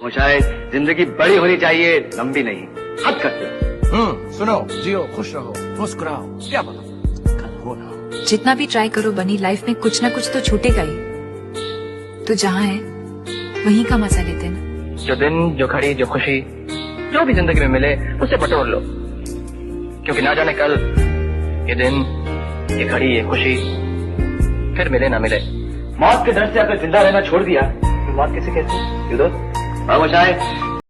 मुझे जिंदगी बड़ी होनी चाहिए, लंबी नहीं। हद कर दिया। सुनो, जियो, खुश रहो, मुस्कुराओ, क्या पता कल हो ना हो। जितना भी ट्राई करो बनी, लाइफ में कुछ ना कुछ तो छूटेगा ही। तो जहाँ है वहीं का मजा लेते ना। जो दिन, जो घड़ी, जो खुशी, जो भी जिंदगी में मिले उसे बटोर लो, क्योंकि ना जाने कल ये दिन, ये घड़ी, ये खुशी फिर मिले ना मिले। मौत के डर से अगर जिंदा रहना छोड़ दिया तो मौत किसे कहते हैं?